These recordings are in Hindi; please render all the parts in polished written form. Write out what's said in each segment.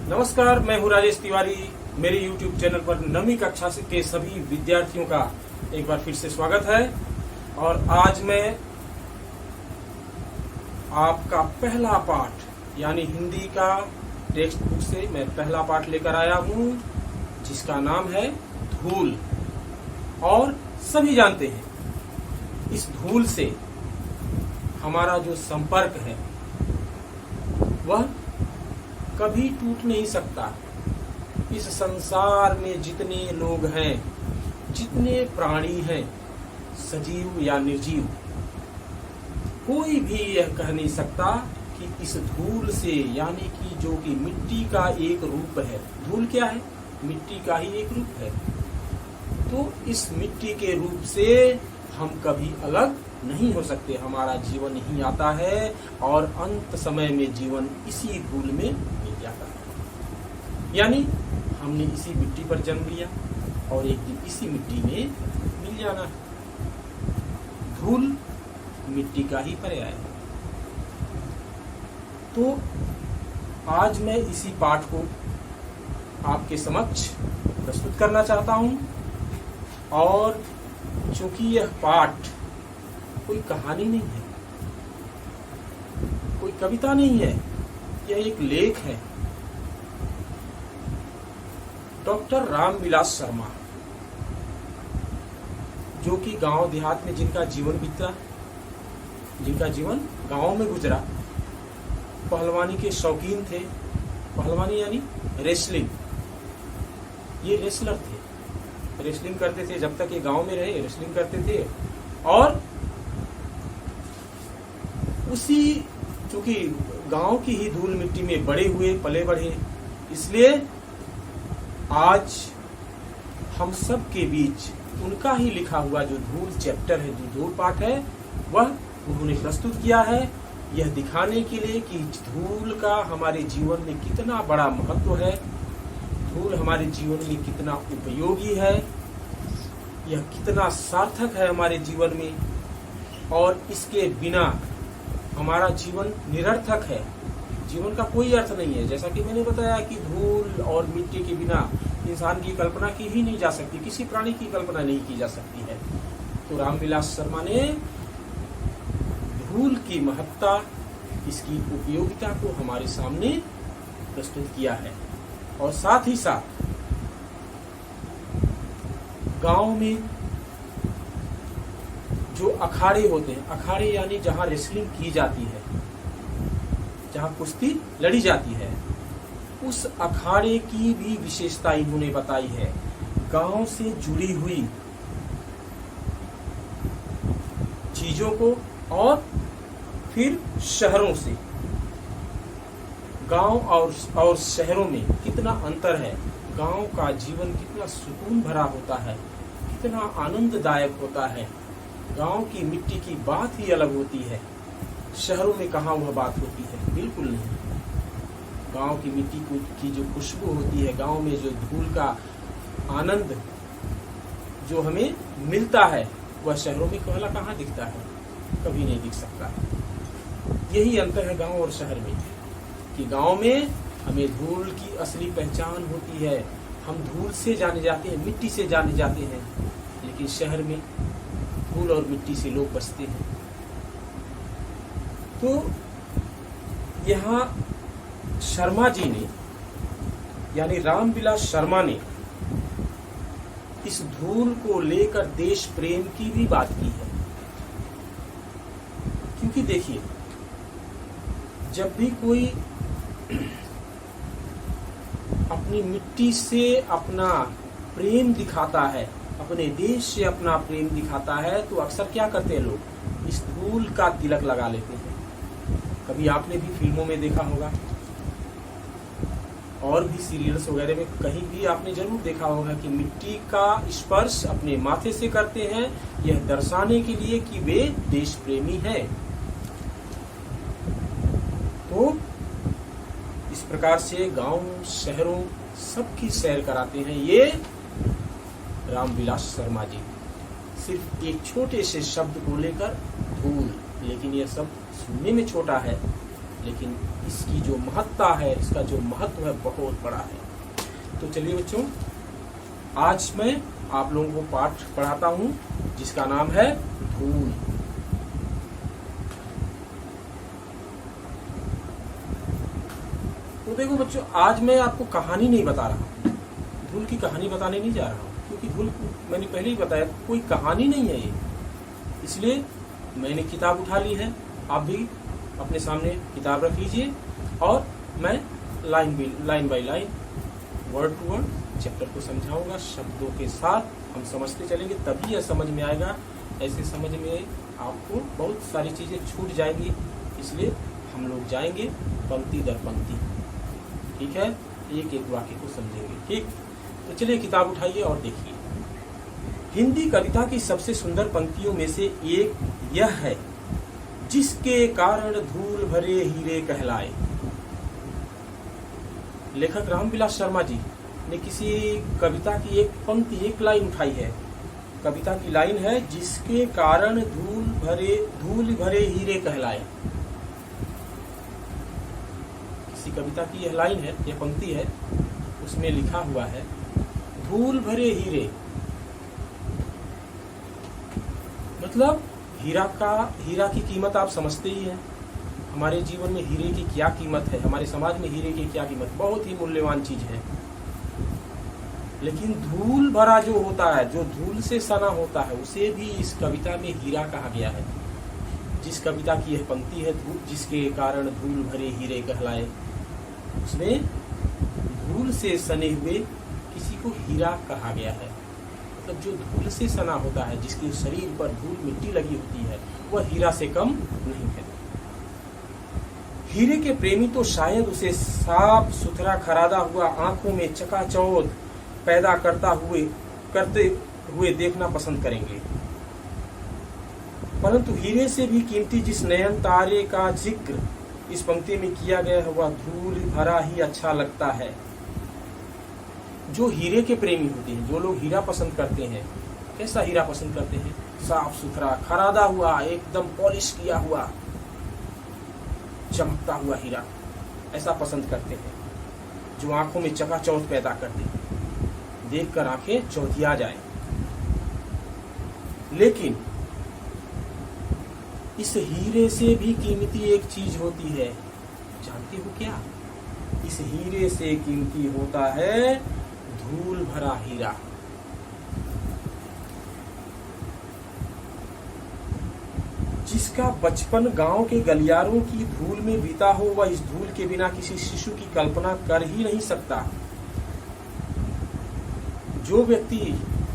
नमस्कार, मैं हूं राजेश तिवारी। मेरे YouTube चैनल पर 9वीं कक्षा के सभी विद्यार्थियों का एक बार फिर से स्वागत है। और आज मैं आपका पहला पाठ यानी हिंदी का टेक्स्ट बुक से मैं पहला पाठ लेकर आया हूं, जिसका नाम है धूल। और सभी जानते हैं इस धूल से हमारा जो संपर्क है वह कभी टूट नहीं सकता। इस संसार में जितने लोग हैं, जितने प्राणी हैं, सजीव या निर्जीव, कोई भी यह कह नहीं सकता कि इस धूल से, यानी कि जो कि मिट्टी का एक रूप है। धूल क्या है? मिट्टी का ही एक रूप है। तो इस मिट्टी के रूप से हम कभी अलग नहीं हो सकते। हमारा जीवन यही आता है और अंत समय में जीवन इसी धूल में मिल जाता है। यानी हमने इसी मिट्टी पर जन्म लिया और एक दिन इसी मिट्टी में मिल जाना है। धूल मिट्टी का ही पर्याय है। तो आज मैं इसी पाठ को आपके समक्ष प्रस्तुत करना चाहता हूं। और चूंकि यह पाठ कोई कहानी नहीं है, कोई कविता नहीं है, यह एक लेख है। डॉक्टर रामविलास शर्मा, जो कि गांव देहात में जिनका जीवन बीता, जिनका जीवन गांव में गुजरा, पहलवानी के शौकीन थे। पहलवानी यानी रेसलिंग। ये रेसलर थे, रेसलिंग करते थे। जब तक ये गांव में रहे रेसलिंग करते थे। और उसी चूंकि गांव की ही धूल मिट्टी में बड़े हुए, पले बढ़े, इसलिए आज हम सब के बीच उनका ही लिखा हुआ जो धूल चैप्टर है, जो धूल पाठ है, वह उन्होंने प्रस्तुत किया है, यह दिखाने के लिए कि धूल का हमारे जीवन में कितना बड़ा महत्व है, धूल हमारे जीवन में कितना उपयोगी है, यह कितना सार्थक है हमारे जीवन में, और इसके बिना हमारा जीवन निरर्थक है। जीवन का कोई अर्थ नहीं है। जैसा कि मैंने बताया कि धूल और मिट्टी के बिना इंसान की कल्पना की ही नहीं जा सकती, किसी प्राणी की कल्पना नहीं की जा सकती है। तो रामविलास शर्मा ने धूल की महत्ता, इसकी उपयोगिता को हमारे सामने प्रस्तुत किया है। और साथ ही साथ गांव में जो अखाड़े होते हैं, अखाड़े यानी जहां रेसलिंग की जाती है, जहां कुश्ती लड़ी जाती है, उस अखाड़े की भी विशेषता इन्होंने बताई है। गांव से जुड़ी हुई चीजों को और फिर शहरों से, गांव और शहरों में कितना अंतर है, गांव का जीवन कितना सुकून भरा होता है, कितना आनंददायक होता है। गांव की मिट्टी की बात ही अलग होती है। शहरों में कहाँ वह बात होती है? बिल्कुल नहीं। गांव की मिट्टी की जो खुशबू होती है, गांव में जो धूल का आनंद जो हमें मिलता है, वह शहरों में भला कहाँ दिखता है? कभी नहीं दिख सकता। यही अंतर है गांव और शहर में, कि गांव में हमें धूल की असली पहचान होती है, हम धूल से जाने जाते हैं, मिट्टी से जाने जाते हैं। लेकिन शहर में धूल और मिट्टी से लोग बसते हैं। तो यहाँ शर्मा जी ने, यानी रामविलास शर्मा ने, इस धूल को लेकर देश प्रेम की भी बात की है। क्योंकि देखिए, जब भी कोई अपनी मिट्टी से अपना प्रेम दिखाता है, अपने देश से अपना प्रेम दिखाता है, तो अक्सर क्या करते हैं लोग? इस धूल का तिलक लगा लेते हैं। कभी आपने भी फिल्मों में देखा होगा और भी सीरियल्स वगैरह में कहीं भी आपने जरूर देखा होगा कि मिट्टी का स्पर्श अपने माथे से करते हैं, यह दर्शाने के लिए कि वे देश प्रेमी हैं। तो प्रकार से गांव शहरों सबकी सैर कराते हैं ये रामविलास शर्मा जी। सिर्फ एक छोटे से शब्द को लेकर धूल, लेकिन यह शब्द सुनने में छोटा है, लेकिन इसकी जो महत्ता है, इसका जो महत्व है बहुत बड़ा है। तो चलिए बच्चों, आज मैं आप लोगों को पाठ पढ़ाता हूं जिसका नाम है धूल। तो देखो बच्चों, आज मैं आपको कहानी नहीं बता रहा हूं, धूल की कहानी बताने नहीं जा रहा हूं, क्योंकि धूल मैंने पहले ही बताया कोई कहानी नहीं है ये। इसलिए मैंने किताब उठा ली है, आप भी अपने सामने किताब रख लीजिए और मैं line by line, word to word chapter को समझाऊंगा शब्दों के साथ। हम समझते चलेंगे तभी यह समझ में आएगा। ऐसे समझ में आपको बहुत सारी चीजें छूट जाएंगी, इसलिए हम लोग जाएंगे पंक्ति दर पंक्ति, ठीक है, एक एक वाक्य को समझेंगे। ठीक, तो चलिए किताब उठाइए और देखिए। हिंदी कविता की सबसे सुंदर पंक्तियों में से एक यह है, जिसके कारण धूल भरे हीरे कहलाए। लेखक रामविलास शर्मा जी ने किसी कविता की एक पंक्ति, एक लाइन उठाई है। कविता की लाइन है, जिसके कारण धूल भरे हीरे कहलाए। किसी कविता की यह लाइन है, यह पंक्ति है, उसमें लिखा हुआ है धूल भरे हीरे। मतलब हीरा की कीमत आप समझते ही हैं। हमारे जीवन में हीरे की क्या कीमत है, हमारे समाज में हीरे की क्या कीमत, बहुत ही मूल्यवान चीज है। लेकिन धूल भरा जो होता है, जो धूल से सना होता है, उसे भी इस कविता में हीरा कहा गया है। जिस कविता की यह पंक्ति है, जिसके कारण धूल भरे हीरे कहलाए, उसमें धूल से सने हुए किसी को हीरा कहा गया है। मतलब जो धूल से सना होता है, जिसके शरीर पर धूल मिट्टी लगी होती है, वह हीरा से कम नहीं है। हीरे के प्रेमी तो शायद उसे साफ सुथरा खरादा हुआ, आंखों में चकाचौंध पैदा करते हुए देखना पसंद करेंगे। परंतु हीरे से भी कीमती जिस नयन तारे का जिक्र इस पंक्ति में किया गया है, वह धूल भरा ही अच्छा लगता है। जो हीरे के प्रेमी होते हैं, जो लोग हीरा पसंद करते हैं, कैसा हीरा पसंद करते हैं? साफ सुथरा, खरादा हुआ, एकदम पॉलिश किया हुआ, चमकता हुआ हीरा, ऐसा पसंद करते हैं। जो आंखों में चकाचौंध पैदा कर दे, देखकर आंखें चौंधिया जाए। लेकिन इस हीरे से भी कीमती एक चीज होती है, जानते हो क्या? इस हीरे से कीमती होता है धूल भरा हीरा। जिसका बचपन गांव के गलियारों की धूल में बीता हो, वह इस धूल के बिना किसी शिशु की कल्पना कर ही नहीं सकता।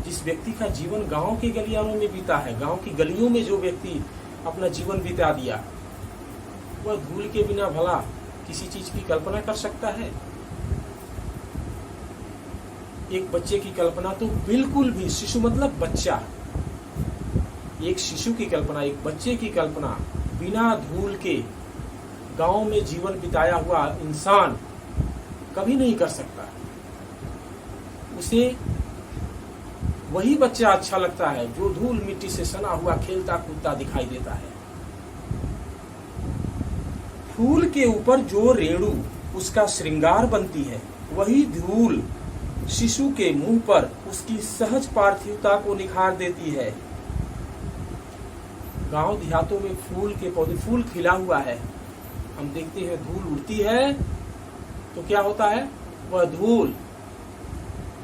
जिस व्यक्ति का जीवन गांव के गलियारों में बीता है, गांव की गलियों में जो व्यक्ति अपना जीवन बिता दिया, वह धूल के बिना भला किसी चीज की कल्पना कर सकता है? एक बच्चे की कल्पना तो बिल्कुल भी, शिशु मतलब बच्चा, एक शिशु की कल्पना, एक बच्चे की कल्पना बिना धूल के गांव में जीवन बिताया हुआ इंसान कभी नहीं कर सकता। उसे वही बच्चा अच्छा लगता है जो धूल मिट्टी से सना हुआ खेलता कूदता दिखाई देता है। फूल के ऊपर जो रेणु उसका श्रृंगार बनती है, वही धूल शिशु के मुंह पर उसकी सहज पार्थिवता को निखार देती है। गांव देहातों में फूल के पौधे, फूल खिला हुआ है, हम देखते हैं धूल उड़ती है तो क्या होता है? वह धूल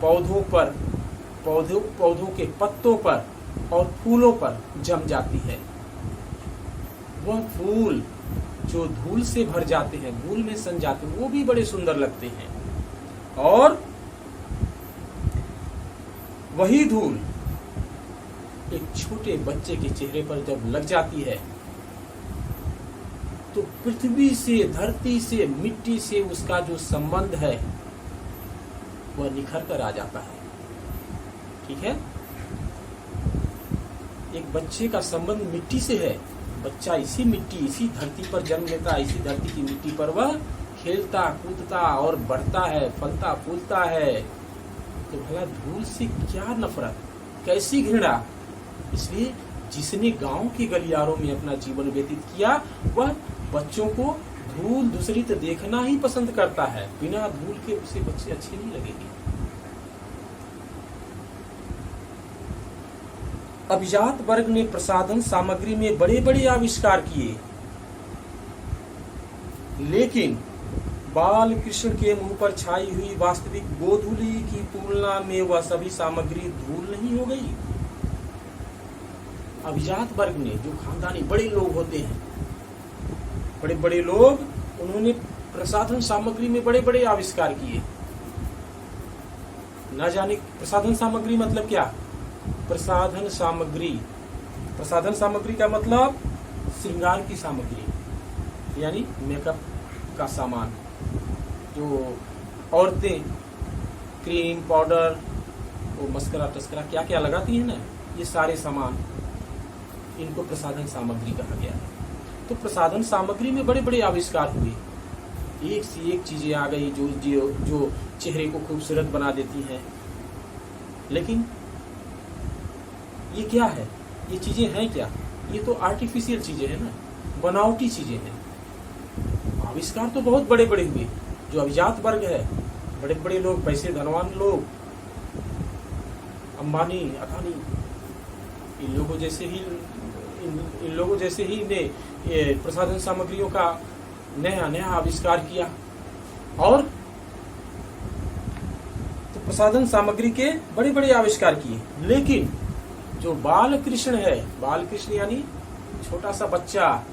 पौधों पर, पौधों के पत्तों पर और फूलों पर जम जाती है। वह फूल जो धूल से भर जाते हैं, धूल में सन जाते हैं, वो भी बड़े सुंदर लगते हैं। और वही धूल एक छोटे बच्चे के चेहरे पर जब लग जाती है, तो पृथ्वी से, धरती से, मिट्टी से उसका जो संबंध है वह निखर कर आ जाता है। ठीक है, एक बच्चे का संबंध मिट्टी से है। बच्चा इसी मिट्टी, इसी धरती पर जन्म लेता है, इसी धरती की मिट्टी पर वह खेलता कूदता और बढ़ता है, फलता फूलता है, तो भला धूल से क्या नफरत, कैसी घृणा। इसलिए जिसने गांव के गलियारों में अपना जीवन व्यतीत किया वह बच्चों को धूल दूसरी तो देखना ही पसंद करता है। बिना धूल के उसे बच्चे अच्छे नहीं लगेंगे। अभिजात वर्ग ने प्रसाधन सामग्री में बड़े बड़े आविष्कार किए, लेकिन बाल कृष्ण के मुंह पर छाई हुई वास्तविक गोधूली की तुलना में वह सभी सामग्री धूल नहीं हो गई। अभिजात वर्ग ने, जो खानदानी बड़े लोग होते हैं, बड़े बड़े लोग, उन्होंने प्रसाधन सामग्री में बड़े बड़े आविष्कार किए। न जाने प्रसाधन सामग्री मतलब क्या? प्रसाधन सामग्री का मतलब श्रृंगार की सामग्री, यानी मेकअप का सामान। जो औरतें क्रीम, पाउडर, वो मस्करा टस्करा क्या क्या लगाती है ना, ये सारे सामान, इनको प्रसाधन सामग्री कहा गया है। तो प्रसाधन सामग्री में बड़े बड़े आविष्कार हुए, एक से एक चीजें आ गई जो चेहरे को खूबसूरत बना देती हैं। लेकिन ये क्या है? ये चीजें हैं क्या? ये तो आर्टिफिशियल चीजें हैं ना, बनावटी चीजें हैं। आविष्कार तो बहुत बड़े बड़े हुए। जो अभिजात वर्ग है, बड़े बड़े लोग, पैसे धनवान लोग, अंबानी, अदानी, इन लोगों जैसे ही ने ये प्रसाधन सामग्रियों का नया नया आविष्कार किया। और तो प्रसाधन सामग्री के बड़े बड़े आविष्कार किए, लेकिन जो बाल कृष्ण है, बाल कृष्ण यानी छोटा सा बच्चा,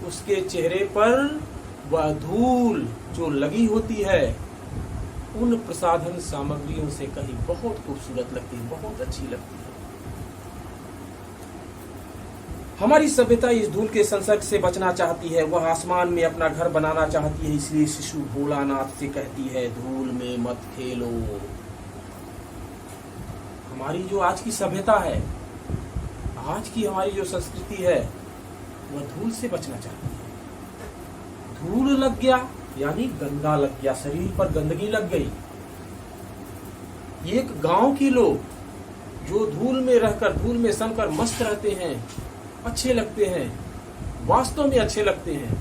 उसके चेहरे पर वह धूल जो लगी होती है उन प्रसाधन सामग्रियों से कहीं बहुत खूबसूरत लगती है, बहुत अच्छी लगती है। हमारी सभ्यता इस धूल के संसर्ग से बचना चाहती है, वह आसमान में अपना घर बनाना चाहती है। इसलिए शिशु भोलानाथ से कहती है, धूल में मत खेलो। हमारी जो आज की सभ्यता है, आज की हमारी जो संस्कृति है, वह धूल से बचना चाहती है। धूल लग गया यानी गंदा लग गया, शरीर पर गंदगी लग गई। एक गांव के लोग जो धूल में रहकर, धूल में सनकर मस्त रहते हैं, अच्छे लगते हैं, वास्तव में अच्छे लगते हैं,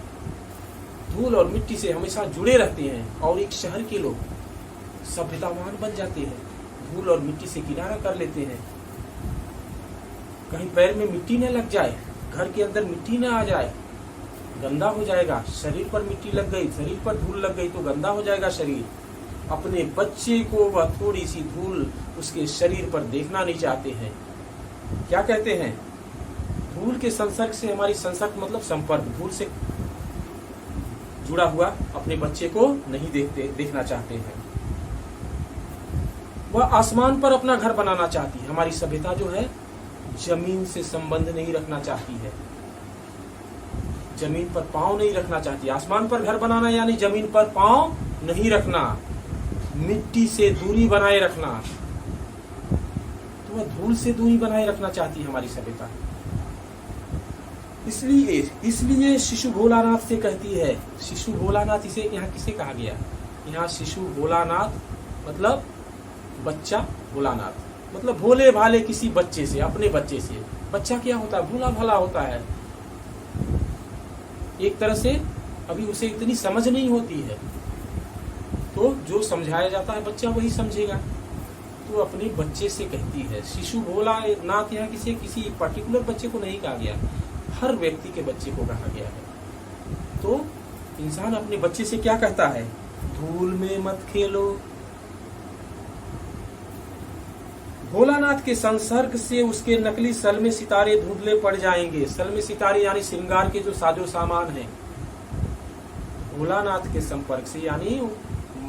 धूल और मिट्टी से हमेशा जुड़े रहते हैं। और एक शहर के लोग सभ्यतावान बन जाते हैं, धूल और मिट्टी से किनारा कर लेते हैं। कहीं पैर में मिट्टी न लग जाए, घर के अंदर मिट्टी न आ जाए, गंदा हो जाएगा। शरीर पर मिट्टी लग गई, शरीर पर धूल लग गई तो गंदा हो जाएगा शरीर। अपने बच्चे को वह थोड़ी सी धूल उसके शरीर पर देखना नहीं चाहते हैं। क्या कहते हैं? धूल के संसर्ग से, हमारी संसर्ग मतलब संपर्क, धूल से जुड़ा हुआ अपने बच्चे को नहीं देखना चाहते हैं। वह आसमान पर अपना घर बनाना चाहती है। हमारी सभ्यता जो है जमीन से संबंध नहीं रखना चाहती है, जमीन पर पांव नहीं रखना चाहती। आसमान पर घर बनाना यानी जमीन पर पांव नहीं रखना, मिट्टी से दूरी बनाए रखना। तो वह धूल से दूरी बनाए रखना चाहती है हमारी सभ्यता। इसलिए शिशु भोलानाथ से कहती है, शिशु भोलानाथ, इसे यहाँ किसे कहा गया? यहाँ शिशु भोलानाथ मतलब बच्चा, भोलानाथ मतलब भोले भाले किसी बच्चे से, अपने बच्चे से। बच्चा क्या होता है? भोला भाला होता है। एक तरह से अभी उसे इतनी समझ नहीं होती है, तो जो समझाया जाता है बच्चा वही समझेगा। तो अपने बच्चे से कहती है। शिशु भोलानाथ यहाँ किसी पर्टिकुलर बच्चे को नहीं कहा गया, हर व्यक्ति के बच्चे को कहा गया है। तो इंसान अपने बच्चे से क्या कहता है? धूल में मत खेलो। भोलानाथ के संसर्ग से उसके नकली सलमे सितारे धुंधले पड़ जाएंगे। सलमे सितारे यानी श्रृंगार के जो साजो सामान हैं, भोलानाथ के संपर्क से, यानी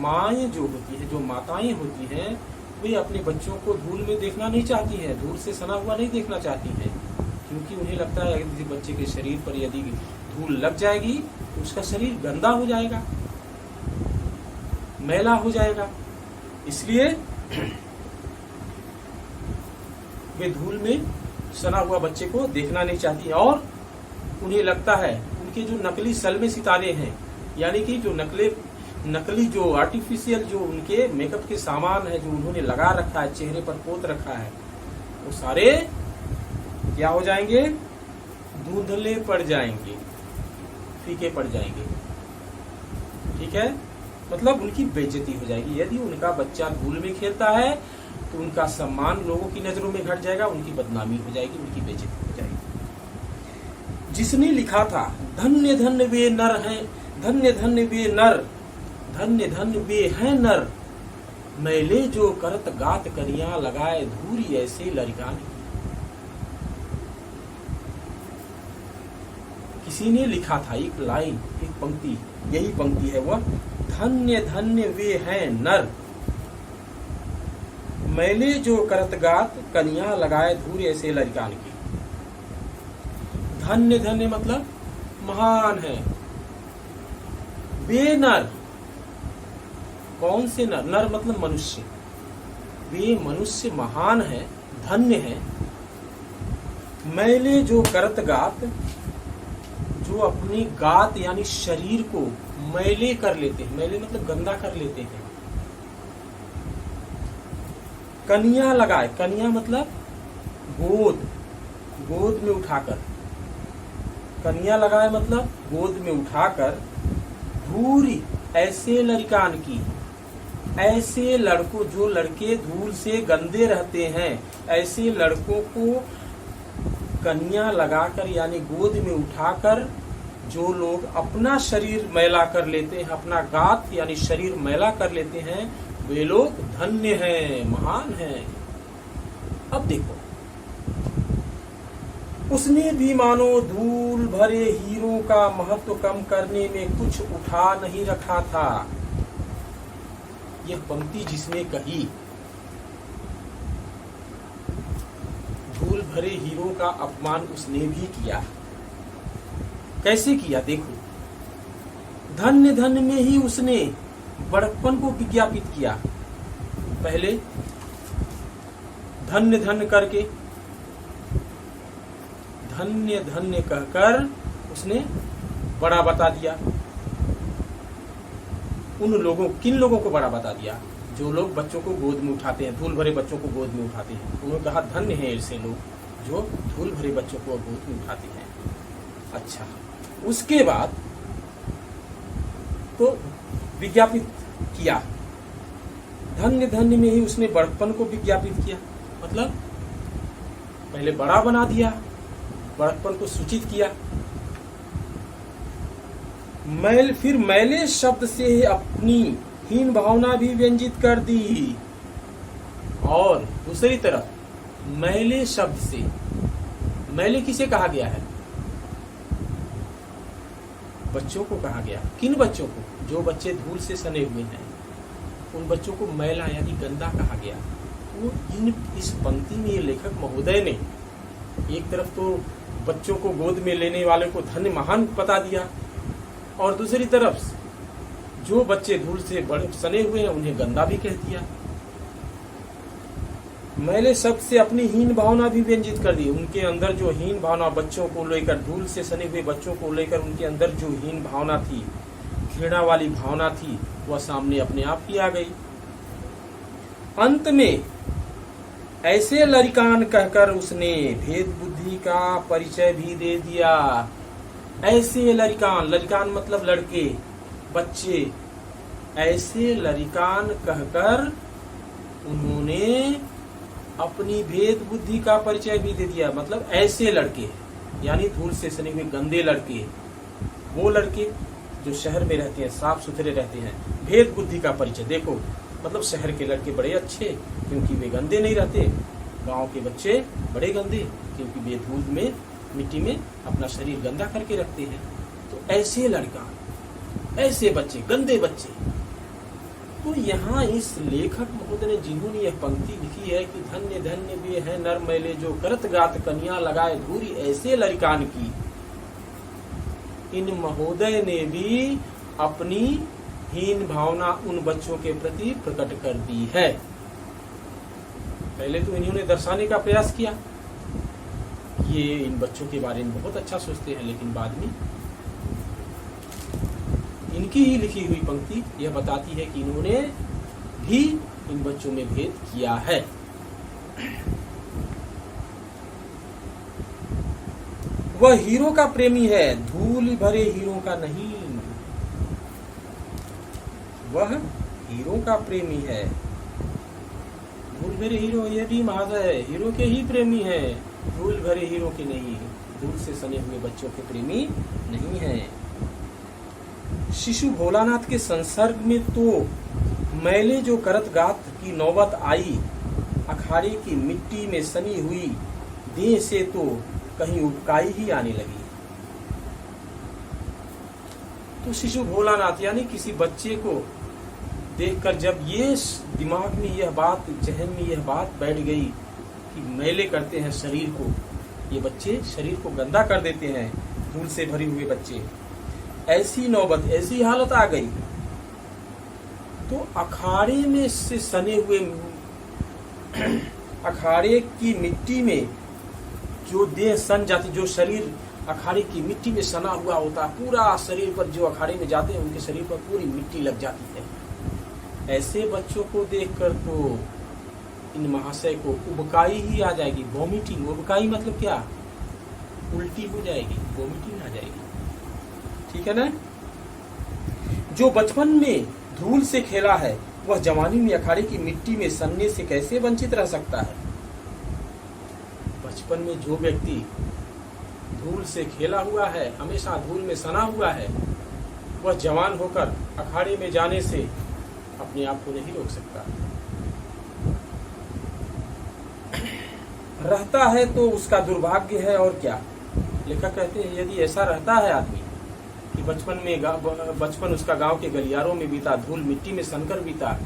माएँ जो होती है, जो माताएं होती हैं, वे अपने बच्चों को धूल में देखना नहीं चाहती हैं, धूल से सना हुआ नहीं देखना चाहती हैं, क्योंकि उन्हें लगता है कि बच्चे के शरीर पर यदि धूल लग जाएगी तो उसका शरीर गंदा हो जाएगा, मैला हो जाएगा। इसलिए वे धूल में सना हुआ बच्चे को देखना नहीं चाहती। और उन्हें लगता है उनके जो नकली सलमे सितारे हैं, यानी कि जो नकली जो आर्टिफिशियल जो उनके मेकअप के सामान है जो उन्होंने लगा रखा है, चेहरे पर पोत रखा है, वो सारे क्या हो जाएंगे? धुंधले पड़ जाएंगे, फीके पड़ जाएंगे। ठीक है, मतलब उनकी बेइज्जती हो जाएगी। यदि उनका बच्चा धूल में खेलता है तो उनका सम्मान लोगों की नजरों में घट जाएगा, उनकी बदनामी हो जाएगी, उनकी बेइज्जती हो जाएगी। जिसने लिखा था धन्य धन्य वे नर हैं, धन्य धन्य वे नर, धन्य धन्य वे हैं नर, मैले जो करत गात करियां लगाए धूरी ऐसे लड़कान। किसी ने लिखा था एक लाइन, एक पंक्ति, यही पंक्ति है वह, धन्य धन्य वे हैं नर, मैले जो करत गात कनिया लगाए धूरी ऐसे लड़कान की। धन्य धन्य मतलब महान है, वे नर, कौन से नर? नर मतलब मनुष्य, वे मनुष्य महान है, धन्य है। मैले जो करत गात, जो अपनी गात यानी शरीर को मैले कर लेते हैं, मैले मतलब गंदा कर लेते हैं। कनिया लगाए, कनिया मतलब गोद, गोद में उठाकर, कनिया लगाए मतलब गोद में उठाकर, धूरी ऐसे लड़कान की, ऐसे लड़कों, जो लड़के धूल से गंदे रहते हैं, ऐसे लड़कों को कन्या लगाकर यानी गोद में उठाकर जो लोग अपना शरीर मैला कर लेते हैं, अपना गात यानी शरीर मैला कर लेते हैं, वे लोग धन्य हैं, महान हैं। अब देखो, उसने भी मानो धूल भरे हीरों का महत्व कम करने में कुछ उठा नहीं रखा था। यह पंक्ति जिसने कही, धूल भरे हीरो का अपमान उसने भी किया। कैसे किया? देखो, धन्य धन्य में ही उसने बड़प्पन को विज्ञापित किया। पहले धन्य धन्य करके, धन्य धन्य कहकर उसने बड़ा बता दिया। उन लोगों, किन लोगों को बड़ा बता दिया? जो लोग बच्चों को गोद में उठाते हैं, धूल भरे बच्चों को गोद में उठाते हैं। उन्होंने कहा धन्य हैं ऐसे लोग जो धूल भरे बच्चों को गोद में उठाते हैं। अच्छा, उसके बाद तो विज्ञापित किया, धन्य धन्य में ही उसने बड़प्पन को विज्ञापित किया। मतलब पहले बड़ा बना दिया, बड़प्पन को सूचित किया। फिर मैले शब्द से अपनी हीन भावना भी व्यंजित कर दी। और दूसरी तरफ मैले शब्द से, मैले किसे कहा गया है? बच्चों को कहा गया। किन बच्चों को? जो बच्चे धूल से सने हुए हैं, उन बच्चों को मैला यानी गंदा कहा गया। तो इस पंक्ति में ये लेखक महोदय ने एक तरफ तो बच्चों को गोद में लेने वाले को धन्य महान बता दिया, और दूसरी तरफ जो बच्चे धूल से बड़े सने हुए हैं उन्हें गंदा भी कह दिया। मैले शब्द से अपनी हीन भावना भी व्यंजित कर दी। उनके अंदर जो हीन भावना, बच्चों को लेकर, धूल से सने हुए बच्चों को लेकर उनके अंदर जो हीन भावना थी, घृणा वाली भावना थी, वह सामने अपने आप ही आ गई। अंत में ऐसे लड़कान कहकर उसने भेद बुद्धि का परिचय भी दे दिया। ऐसे लड़कान, लड़कान मतलब लड़के, बच्चे, ऐसे लड़कान कहकर उन्होंने अपनी भेद बुद्धि का परिचय भी दे दिया। मतलब ऐसे लड़के यानी धूल से सने हुए गंदे लड़के, वो लड़के जो शहर में रहते हैं, साफ सुथरे रहते हैं, भेद बुद्धि का परिचय। देखो, मतलब शहर के लड़के बड़े अच्छे क्योंकि वे गंदे नहीं रहते, गांव के बच्चे बड़े गंदे क्योंकि वे धूल में, मिट्टी में अपना शरीर गंदा करके रखते हैं। तो ऐसे लड़का, ऐसे बच्चे, गंदे बच्चे। तो यहाँ इस लेखक महोदय ने जिन्होंने यह पंक्ति लिखी है कि धन्य धन्य वे हैं नर मैले जो करत गात कन्या लगाए धूरी ऐसे लड़कान की, इन महोदय ने भी अपनी हीन भावना उन बच्चों के प्रति प्रकट कर दी है। पहले तो इन्होंने दर्शाने का प्रयास किया, ये इन बच्चों के बारे में बहुत अच्छा सोचते हैं, लेकिन बाद में इनकी ही लिखी हुई पंक्ति यह बताती है कि इन्होंने भी इन बच्चों में भेद किया है। वह हीरो का प्रेमी है, धूल भरे हीरो का नहीं। वह हीरो का प्रेमी है, धूल भरे हीरो, यह भी महाशय है, हीरो के ही प्रेमी है, धूल भरे हीरो के नहीं, धूल से सने हुए बच्चों के प्रेमी नहीं है। शिशु भोलानाथ के संसर्ग में तो मैले जो करत गात की नौबत आई, अखाड़े की मिट्टी में सनी हुई देह से तो कहीं उबकाई ही आने लगी। तो शिशु भोलानाथ यानी किसी बच्चे को देखकर जब ये दिमाग में यह बात, जहन में यह बात बैठ गई कि मैले करते हैं शरीर को, ये बच्चे शरीर को गंदा कर देते हैं, धूल से भरे हुए बच्चे, ऐसी नौबत, ऐसी हालत आ गई तो अखाड़े में से सने हुए अखाड़े की मिट्टी में जो देह सन जाती, जो शरीर अखाड़े की मिट्टी में सना हुआ होता है, पूरा शरीर पर जो अखाड़े में जाते हैं उनके शरीर पर पूरी मिट्टी लग जाती है। ऐसे बच्चों को देखकर तो इन महाशय को उबकाई ही आ जाएगी, वॉमिटिंग। उबकाई मतलब क्या? उल्टी हो जाएगी, वॉमिटिंग आ जाएगी। ठीक है ना? जो बचपन में धूल से खेला है वह जवानी में अखाड़े की मिट्टी में सनने से कैसे वंचित रह सकता है? बचपन में जो व्यक्ति धूल से खेला हुआ है, हमेशा धूल में सना हुआ है, वह जवान होकर अखाड़े में जाने से अपने आप को नहीं रोक सकता। रहता है तो उसका दुर्भाग्य है और क्या। लेखक कहते हैं यदि ऐसा रहता है आदमी कि बचपन उसका गांव के गलियारों में बीता, धूल मिट्टी में सनकर बीता,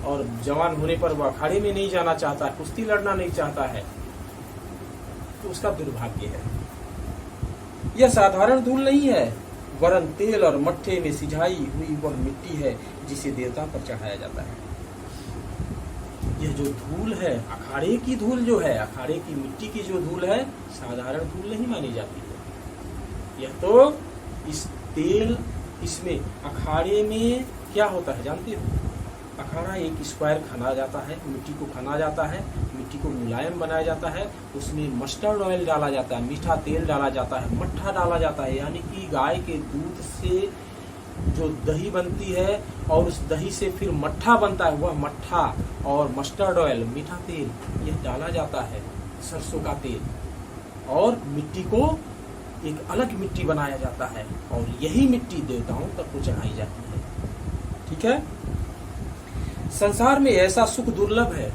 और जवान होने पर वह अखाड़े में नहीं जाना चाहता, कुश्ती लड़ना नहीं चाहता है, तो उसका दुर्भाग्य है। यह साधारण धूल नहीं है, वरन तेल और मट्ठे में सिझाई हुई वह मिट्टी है जिसे देवता पर चढ़ाया जाता है। यह जो धूल है, अखाड़े की धूल जो है, अखाड़े की मिट्टी की जो धूल है, साधारण धूल नहीं मानी जाती है। यह तो इस तेल, इसमें अखाड़े में क्या होता है जानते हो? अखाड़ा एक स्क्वायर खना जाता है, मिट्टी को खना जाता है, मिट्टी को मुलायम बनाया जाता है, उसमें मस्टर्ड ऑयल डाला जाता है, मीठा तेल डाला जाता है, मट्ठा डाला जाता है, यानी कि गाय के दूध से जो दही बनती है और उस दही से फिर मट्ठा बनता है, वह मट्ठा और मस्टर्ड ऑयल, मीठा तेल, यह डाला जाता है, सरसों का तेल, और मिट्टी को एक अलग मिट्टी बनाया जाता है, और यही मिट्टी देवताओं तक को चढ़ाई जाती है। ठीक है? संसार में ऐसा सुख दुर्लभ है,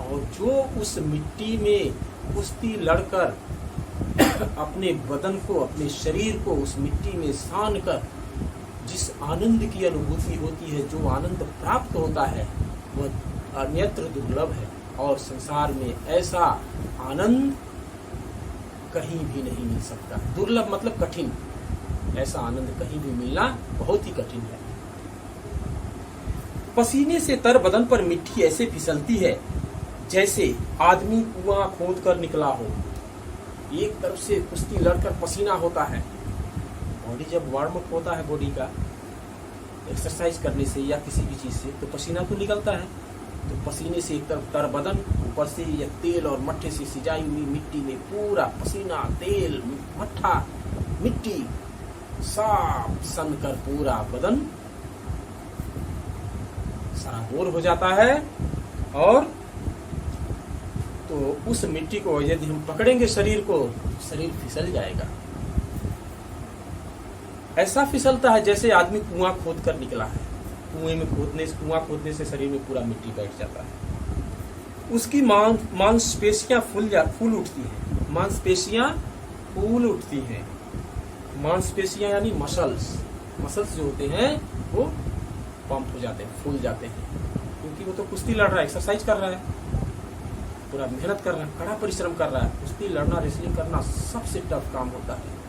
और जो उस मिट्टी में कुश्ती लड़कर अपने बदन को, अपने शरीर को उस मिट्टी में सान कर जिस आनंद की अनुभूति होती है, जो आनंद प्राप्त होता है, वह अन्यत्र दुर्लभ है, और संसार में ऐसा आनंद कहीं भी नहीं मिल सकता। दुर्लभ मतलब कठिन, ऐसा आनंद कहीं भी मिलना बहुत ही कठिन है। पसीने से तर बदन पर मिट्टी ऐसे फिसलती है जैसे आदमी कुआं खोद कर निकला हो। एक तरफ से कुश्ती लड़कर पसीना होता है, बॉडी जब वार्म अप होता है, बॉडी का एक्सरसाइज करने से या किसी भी चीज से, तो पसीना तो निकलता है, तो पसीने से एक तरफ तर बदन, ऊपर से यह तेल और मट्ठे से सिंचाई हुई मिट्टी में पूरा पसीना, तेल, मट्ठा, मिट्टी साफ सन कर पूरा बदन सराबोर हो जाता है, और तो उस मिट्टी को यदि हम पकड़ेंगे शरीर को, शरीर फिसल जाएगा। ऐसा फिसलता है जैसे आदमी कुआं खोद कर निकला है, कुआं खोदने से शरीर में पूरा मिट्टी बैठ जाता है। उसकी मांसपेशियां फूल उठती हैं, मांसपेशियां फूल उठती हैं। मांसपेशियां यानी मसल्स जो होते हैं वो पंप हो जाते हैं, फूल जाते हैं, क्योंकि वो तो कुश्ती लड़ रहा है, एक्सरसाइज कर रहा है, पूरा मेहनत कर रहा है, कड़ा परिश्रम कर रहा है। कुश्ती लड़ना, रेसलिंग करना सबसे टफ काम होता है।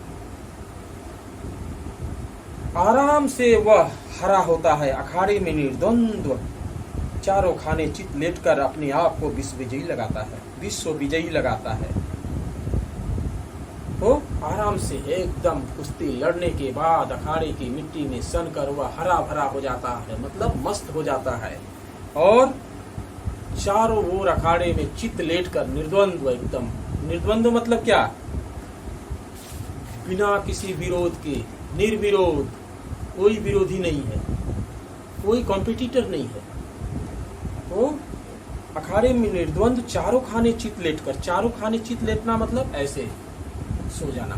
आराम से वह हरा होता है, अखाड़े में निर्द्वंद्व चारों खाने चित लेटकर अपने आप को विश्व विजयी लगाता है। तो आराम से एकदम कुश्ती लड़ने के बाद अखाड़े की मिट्टी में सन कर वह हरा भरा हो जाता है, मतलब मस्त हो जाता है। और चारों ओर अखाड़े में चित लेटकर निर्द्वंद्व, एकदम निर्द्वंद्व मतलब क्या, बिना किसी विरोध के, निर्विरोध, कोई विरोधी नहीं है, कोई कॉम्पिटिटर नहीं है। तो अखाड़े में निर्द्वंद्व चारों खाने चित लेटकर, चारों खाने चित लेटना मतलब ऐसे सो जाना,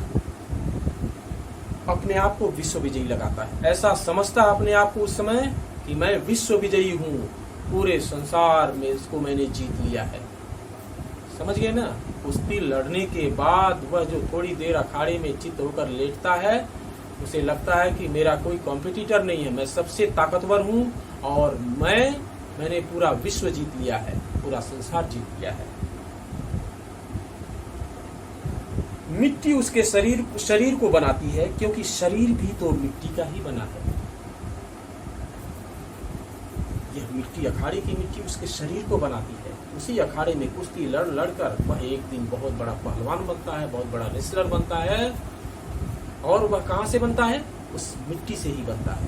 अपने आप को विश्व विजयी लगाता है। ऐसा समझता है अपने आप को उस समय कि मैं विश्व विजयी हूँ, पूरे संसार में इसको मैंने जीत लिया है। समझ गए ना। कुश्ती लड़ने के बाद वह जो थोड़ी देर अखाड़े में चित होकर लेटता है, उसे लगता है कि मेरा कोई कॉम्पिटिटर नहीं है, मैं सबसे ताकतवर हूँ और मैंने पूरा विश्व जीत लिया है, पूरा संसार जीत लिया है। मिट्टी उसके शरीर को बनाती है, क्योंकि शरीर भी तो मिट्टी का ही बना है। यह मिट्टी, अखाड़े की मिट्टी उसके शरीर को बनाती है। उसी अखाड़े में कुश्ती लड़कर वह एक दिन बहुत बड़ा पहलवान बनता है, बहुत बड़ा रेसलर बनता है। और वह कहाँ से बनता है? उस मिट्टी से ही बनता है।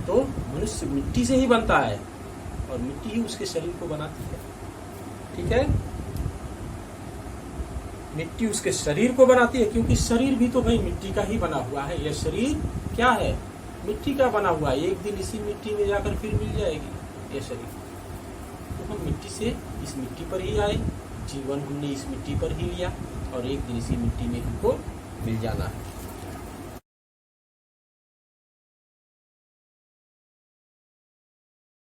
तो मनुष्य मिट्टी से ही बनता है और मिट्टी ही उसके शरीर को बनाती है। ठीक है, मिट्टी उसके शरीर को बनाती है, क्योंकि शरीर भी तो भाई मिट्टी का ही बना हुआ है। यह शरीर क्या है? मिट्टी का बना हुआ है। एक दिन इसी मिट्टी में जाकर फिर मिल जाएगी यह शरीर। तो हम मिट्टी से इस मिट्टी पर ही आए, जीवन हमने इस मिट्टी पर ही लिया और एक दिन इसी मिट्टी में हमको मिल जाना है।